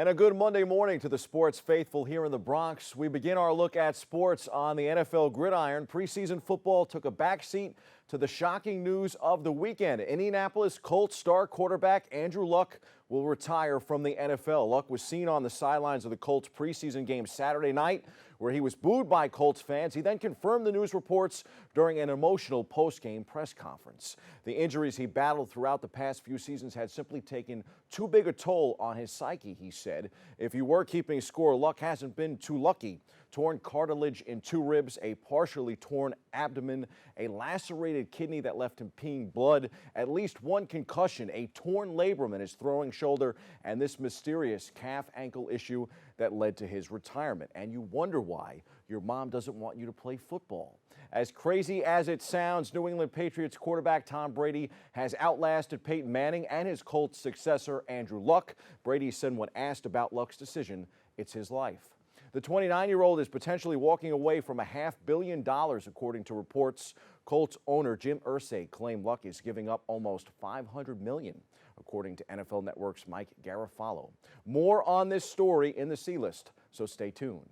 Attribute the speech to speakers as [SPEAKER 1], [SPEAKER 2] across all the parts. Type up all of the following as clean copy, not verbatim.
[SPEAKER 1] And a good Monday morning to the sports faithful here in the Bronx. We begin our look at sports on the NFL gridiron. Preseason football took a backseat to the shocking news of the weekend. Indianapolis Colts star quarterback Andrew Luck will retire from the NFL. Luck was seen on the sidelines of the Colts preseason game Saturday night, where he was booed by Colts fans. He then confirmed the news reports during an emotional post-game press conference. The injuries he battled throughout the past few seasons had simply taken too big a toll on his psyche, he said. If you were keeping score, Luck hasn't been too lucky. Torn cartilage in 2 ribs, a partially torn abdomen, a lacerated kidney that left him peeing blood, at least 1 concussion, a torn labrum in his throwing shoulder, and this mysterious calf ankle issue that led to his retirement. And you wonder why your mom doesn't want you to play football. As crazy as it sounds, New England Patriots quarterback Tom Brady has outlasted Peyton Manning and his Colts successor Andrew Luck. Brady said when asked about Luck's decision, it's his life. The 29-year-old is potentially walking away from $500 million, according to reports. Colts owner Jim Irsay claimed Luck is giving up almost $500 million, according to NFL Network's Mike Garafolo. More on this story in the C-List, so stay tuned.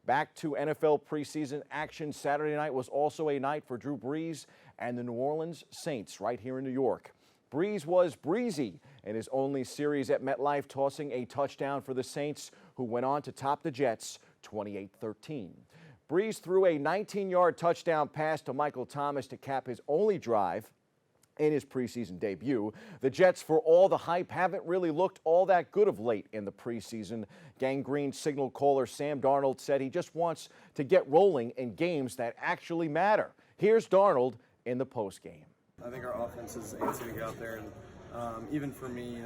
[SPEAKER 1] Back to NFL preseason action. Saturday night was also a night for Drew Brees and the New Orleans Saints right here in New York. Brees was breezy in his only series at MetLife, tossing a touchdown for the Saints, who went on to top the Jets 28-13. Brees threw a 19-yard touchdown pass to Michael Thomas to cap his only drive in his preseason debut. The Jets, for all the hype, haven't really looked all that good of late in the preseason. Gangrene signal caller Sam Darnold said he just wants to get rolling in games that actually matter. Here's Darnold in the postgame.
[SPEAKER 2] I think our offense is antsy to get out there, and even for me,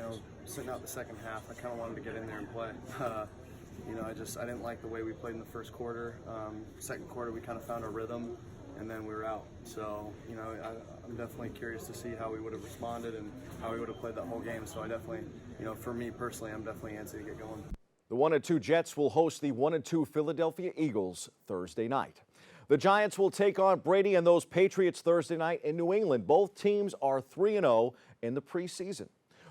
[SPEAKER 2] sitting out the second half, I kind of wanted to get in there and play. I didn't like the way we played in the first quarter. Second quarter, we kind of found our rhythm, and then we were out. So, I'm definitely curious to see how we would have responded and how we would have played that whole game. So I definitely, for me personally, I'm definitely antsy to get going.
[SPEAKER 1] The 1-2 Jets will host the 1-2 Philadelphia Eagles Thursday night. The Giants will take on Brady and those Patriots Thursday night in New England. Both teams are 3-0 in the preseason.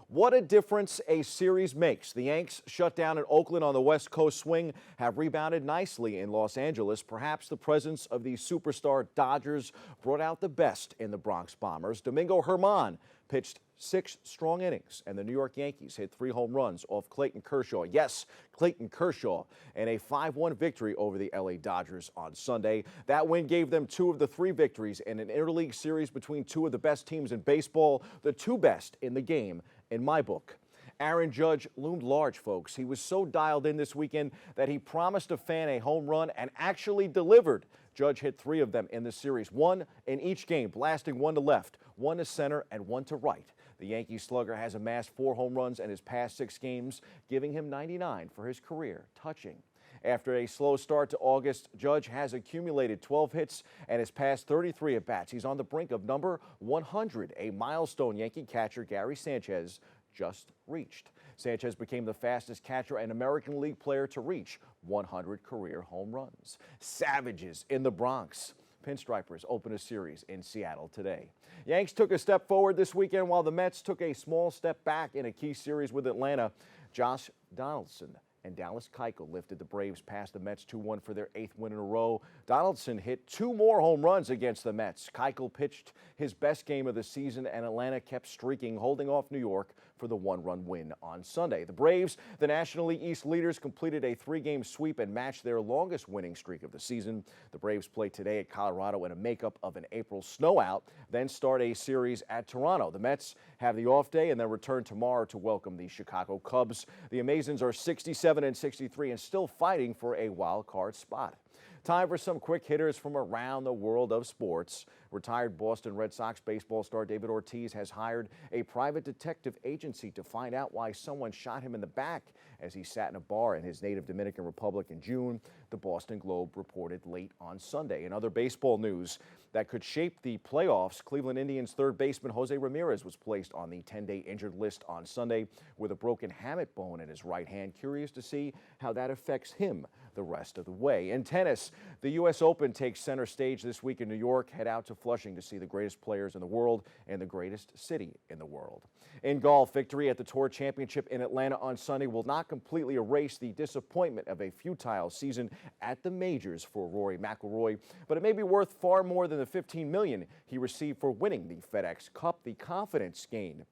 [SPEAKER 1] What a difference a series makes. The Yanks, shut down in Oakland on the West Coast swing, have rebounded nicely in Los Angeles. Perhaps the presence of the superstar Dodgers brought out the best in the Bronx Bombers. Domingo Germán pitched 6 strong innings, and the New York Yankees hit 3 home runs off Clayton Kershaw. Yes, Clayton Kershaw, in a 5-1 victory over the LA Dodgers on Sunday. That win gave them 2 of the 3 victories in an interleague series between 2 of the best teams in baseball, the 2 best in the game, in my book. Aaron Judge loomed large, folks. He was so dialed in this weekend that he promised a fan a home run and actually delivered. Judge hit 3 of them in the series, 1 in each game, blasting 1 to left, 1 to center, and 1 to right. The Yankee slugger has amassed 4 home runs in his past 6 games, giving him 99 for his career, touching. After a slow start to August, Judge has accumulated 12 hits and has passed 33 at-bats. He's on the brink of number 100, a milestone Yankee catcher Gary Sanchez just reached. Sanchez became the fastest catcher and American League player to reach 100 career home runs. Savages in the Bronx. Pinstripers open a series in Seattle today. Yanks took a step forward this weekend while the Mets took a small step back in a key series with Atlanta. Josh Donaldson and Dallas Keuchel lifted the Braves past the Mets 2-1 for their 8th win in a row. Donaldson hit 2 more home runs against the Mets. Keuchel pitched his best game of the season, and Atlanta kept streaking, holding off New York for the 1-run win on Sunday. The Braves, the National League East leaders, completed a 3-game sweep and matched their longest winning streak of the season. The Braves play today at Colorado in a makeup of an April snowout, then start a series at Toronto. The Mets have the off day and then return tomorrow to welcome the Chicago Cubs. The Amazons are 67-63 and still fighting for a wild card spot. Time for some quick hitters from around the world of sports. Retired Boston Red Sox baseball star David Ortiz has hired a private detective agency to find out why someone shot him in the back as he sat in a bar in his native Dominican Republic in June. the Boston Globe reported late on Sunday. In other baseball news that could shape the playoffs, Cleveland Indians third baseman Jose Ramirez was placed on the 10-day injured list on Sunday with a broken hamate bone in his right hand. Curious to see how that affects him the rest of the way. In tennis, the U.S. Open takes center stage this week in New York. Head out to Flushing to see the greatest players in the world and the greatest city in the world. In golf, victory at the Tour Championship in Atlanta on Sunday will not completely erase the disappointment of a futile season at the majors for Rory McIlroy, but it may be worth far more than the $15 million he received for winning the FedEx Cup. The confidence gained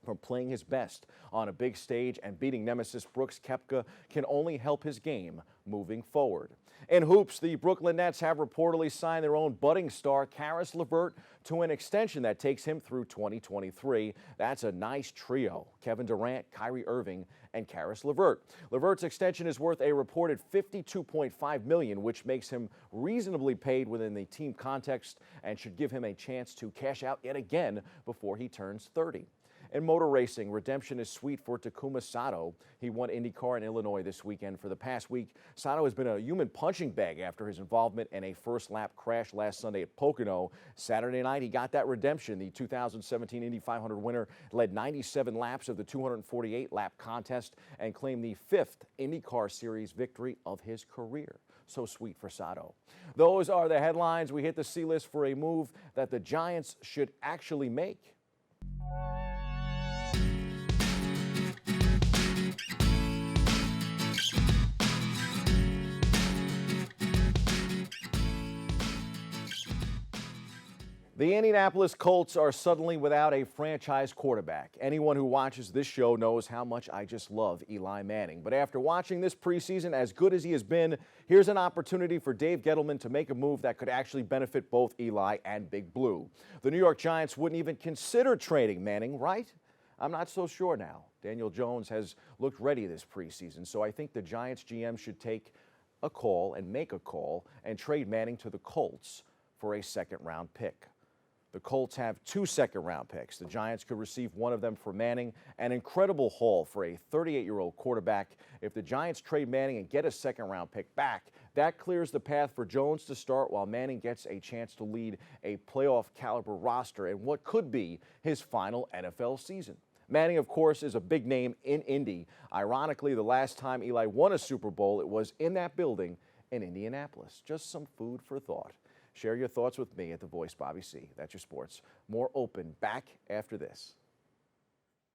[SPEAKER 1] from playing his best on a big stage and beating nemesis Brooks Koepka can only help his game moving forward. In hoops, the Brooklyn Nets have reportedly signed their own budding star Caris LeVert to an extension that takes him through 2023. That's a nice trio: Kevin Durant, Kyrie Irving, and Caris LeVert. LeVert's extension is worth a reported $52.5 million, which makes him reasonably paid within the team context and should give him a chance to cash out yet again before he turns 30. In motor racing, redemption is sweet for Takuma Sato. He won IndyCar in Illinois this weekend. For the past week, Sato has been a human punching bag after his involvement in a first-lap crash last Sunday at Pocono. Saturday night, he got that redemption. The 2017 Indy 500 winner led 97 laps of the 248-lap contest and claimed the fifth IndyCar Series victory of his career. So sweet for Sato. Those are the headlines. We hit the C-list for a move that the Giants should actually make. The Indianapolis Colts are suddenly without a franchise quarterback. Anyone who watches this show knows how much I just love Eli Manning. But after watching this preseason, as good as he has been, here's an opportunity for Dave Gettleman to make a move that could actually benefit both Eli and Big Blue. The New York Giants wouldn't even consider trading Manning, right? I'm not so sure now. Daniel Jones has looked ready this preseason, so I think the Giants GM should take a call and make a call and trade Manning to the Colts for a second-round pick. The Colts have 2 second-round picks. The Giants could receive one of them for Manning, an incredible haul for a 38-year-old quarterback. If the Giants trade Manning and get a second-round pick back, that clears the path for Jones to start while Manning gets a chance to lead a playoff-caliber roster in what could be his final NFL season. Manning, of course, is a big name in Indy. Ironically, the last time Eli won a Super Bowl, it was in that building in Indianapolis. Just some food for thought. Share your thoughts with me at The Voice, Bobby C. That's your sports. More open back after this.